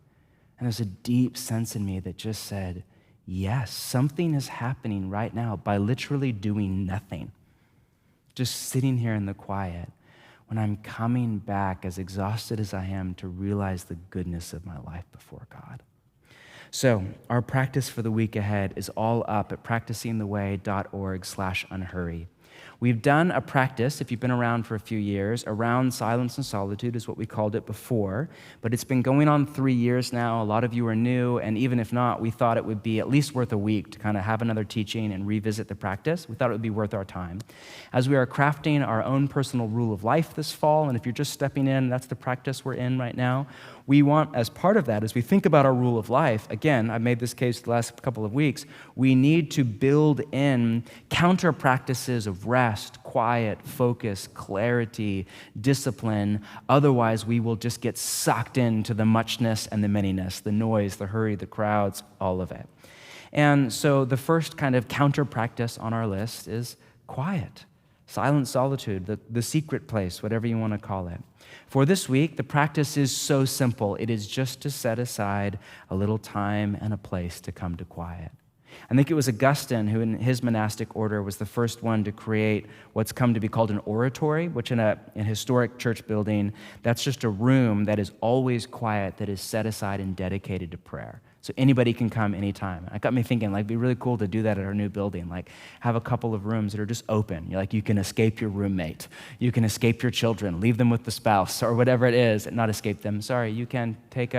And there's a deep sense in me that just said, yes, something is happening right now by literally doing nothing. Just sitting here in the quiet, when I'm coming back as exhausted as I am to realize the goodness of my life before God. So our practice for the week ahead is all up at practicingtheway.org/unhurry. We've done a practice, if you've been around for a few years, around silence and solitude is what we called it before, but it's been going on 3 years now. A lot of you are new, and even if not, we thought it would be at least worth a week to kind of have another teaching and revisit the practice. We thought it would be worth our time. As we are crafting our own personal rule of life this fall, and if you're just stepping in, that's the practice we're in right now, we want, as part of that, as we think about our rule of life, again, I've made this case the last couple of weeks, we need to build in counter practices of rest, quiet, focus, clarity, discipline. Otherwise, we will just get sucked into the muchness and the manyness, the noise, the hurry, the crowds, all of it. And so the first kind of counter practice on our list is quiet, silent solitude, the secret place, whatever you want to call it. For this week, the practice is so simple. It is just to set aside a little time and a place to come to quiet. I think it was Augustine who, in his monastic order, was the first one to create what's come to be called an oratory, which in a historic church building, that's just a room that is always quiet, that is set aside and dedicated to prayer. So anybody can come anytime. It got me thinking, it'd be really cool to do that at our new building, have a couple of rooms that are just open. You can escape your roommate. You can escape your children, leave them with the spouse, or whatever it is. Not escape them, sorry. You can take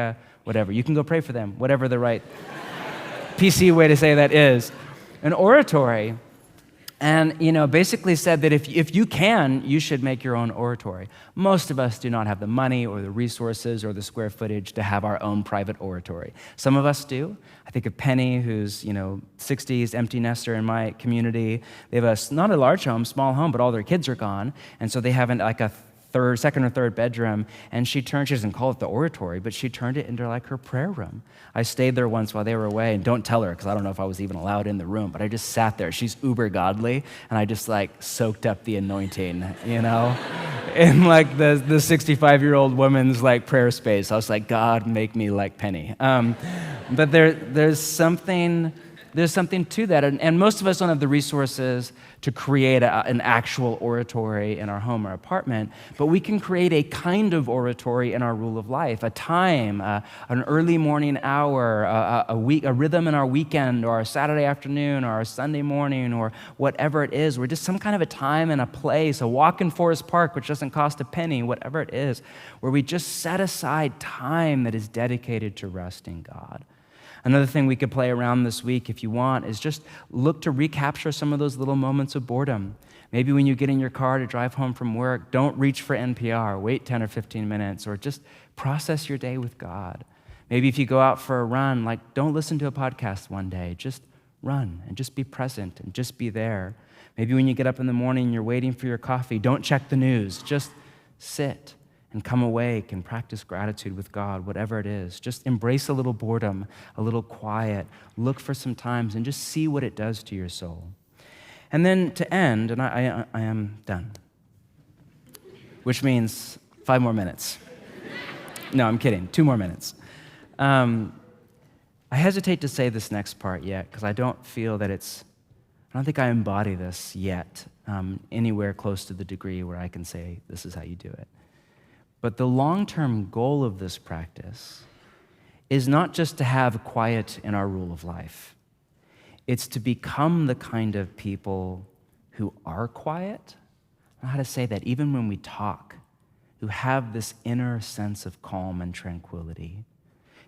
whatever. You can go pray for them, whatever the right PC way to say that is. An oratory, and basically said that if you can, you should make your own oratory. Most of us do not have the money or the resources or the square footage to have our own private oratory. Some of us do. I think of Penny, who's 60s, empty nester in my community. They have not a large home, small home, but all their kids are gone, and so they have a second or third bedroom, and she doesn't call it the oratory, but she turned it into her prayer room. I stayed there once while they were away, and don't tell her, because I don't know if I was even allowed in the room, but I just sat there. She's uber godly, and I just soaked up the anointing, in the 65-year-old woman's prayer space. I was like, God, make me like Penny. But there's something to that, and most of us don't have the resources to create an actual oratory in our home or apartment, but we can create a kind of oratory in our rule of life, a time, an early morning hour, a rhythm in our weekend, or our Saturday afternoon, or our Sunday morning, or whatever it is. We're just some kind of a time and a place, a walk in Forest Park, which doesn't cost a penny, whatever it is, where we just set aside time that is dedicated to resting God. Another thing we could play around this week, if you want, is just look to recapture some of those little moments of boredom. Maybe when you get in your car to drive home from work, don't reach for NPR, wait 10 or 15 minutes, or just process your day with God. Maybe if you go out for a run, don't listen to a podcast one day, just run and just be present and just be there. Maybe when you get up in the morning and you're waiting for your coffee, don't check the news, just sit and come awake and practice gratitude with God, whatever it is. Just embrace a little boredom, a little quiet, look for some times, and just see what it does to your soul. And then to end, and I am done, which means 5 more minutes. No, I'm kidding, 2 more minutes. I hesitate to say this next part yet, because I don't think I embody this yet anywhere close to the degree where I can say this is how you do it. But the long-term goal of this practice is not just to have quiet in our rule of life. It's to become the kind of people who are quiet. I don't know how to say that, even when we talk, who have this inner sense of calm and tranquility.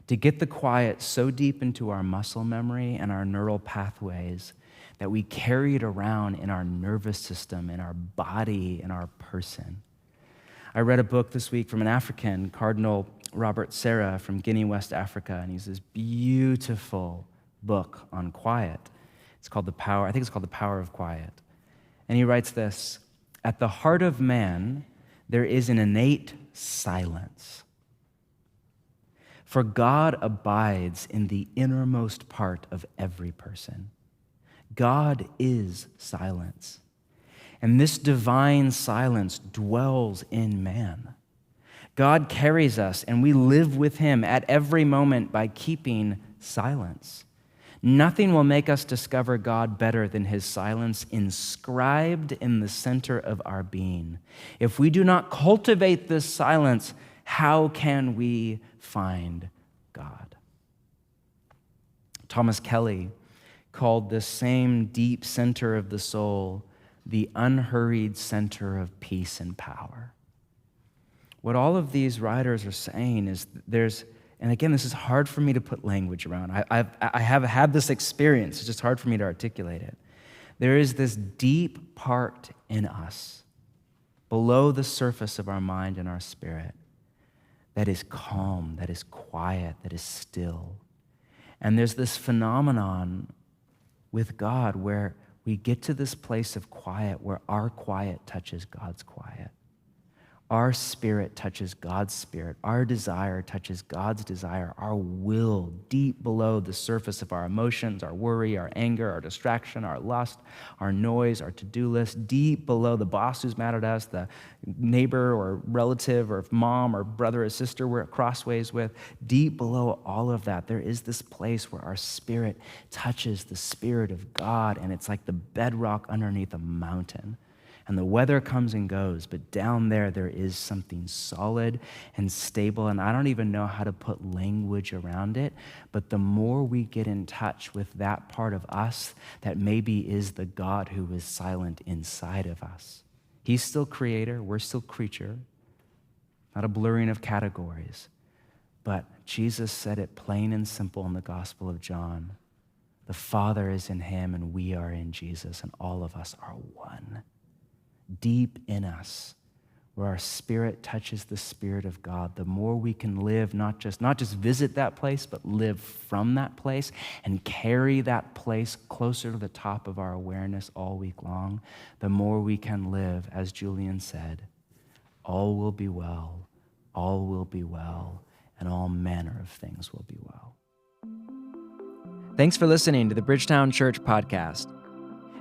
To get the quiet so deep into our muscle memory and our neural pathways that we carry it around in our nervous system, in our body, in our person. I read a book this week from an African, Cardinal Robert Serra from Guinea, West Africa, and he's this beautiful book on quiet. It's called The Power of Quiet. And he writes this: at the heart of man, there is an innate silence. For God abides in the innermost part of every person. God is silence. And this divine silence dwells in man. God carries us, and we live with him at every moment by keeping silence. Nothing will make us discover God better than his silence inscribed in the center of our being. If we do not cultivate this silence, how can we find God? Thomas Kelly called this same deep center of the soul the unhurried center of peace and power. What all of these writers are saying is and again, this is hard for me to put language around. I have had this experience. It's just hard for me to articulate it. There is this deep part in us, below the surface of our mind and our spirit, that is calm, that is quiet, that is still. And there's this phenomenon with God where we get to this place of quiet where our quiet touches God's quiet. Our spirit touches God's spirit. Our desire touches God's desire. Our will, deep below the surface of our emotions, our worry, our anger, our distraction, our lust, our noise, our to-do list, deep below the boss who's mad at us, the neighbor or relative or mom or brother or sister we're at crossways with, deep below all of that, there is this place where our spirit touches the Spirit of God, and it's like the bedrock underneath a mountain. And the weather comes and goes, but down there is something solid and stable, and I don't even know how to put language around it, but the more we get in touch with that part of us that maybe is the God who is silent inside of us. He's still creator, we're still creature, not a blurring of categories, but Jesus said it plain and simple in the Gospel of John. The Father is in him, and we are in Jesus, and all of us are one. Deep in us, where our spirit touches the Spirit of God, the more we can live, not just visit that place, but live from that place and carry that place closer to the top of our awareness all week long, the more we can live, as Julian said, all will be well, and all manner of things will be well. Thanks for listening to the Bridgetown Church podcast.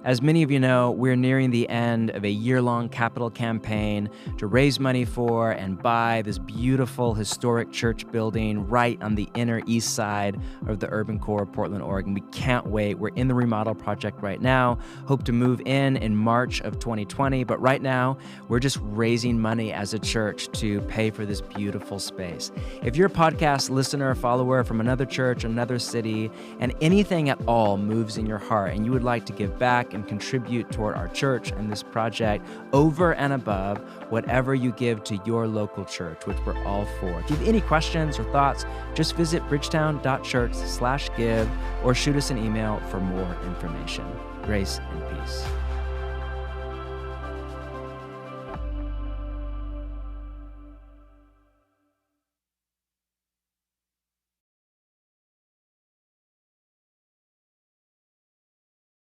As many of you know, we're nearing the end of a year-long capital campaign to raise money for and buy this beautiful historic church building right on the inner east side of the urban core of Portland, Oregon. We can't wait. We're in the remodel project right now. Hope to move in March of 2020, but right now we're just raising money as a church to pay for this beautiful space. If you're a podcast listener or follower from another church, another city, and anything at all moves in your heart and you would like to give back and contribute toward our church and this project over and above whatever you give to your local church, which we're all for. If you have any questions or thoughts, just visit bridgetown.church/give or shoot us an email for more information. Grace and peace.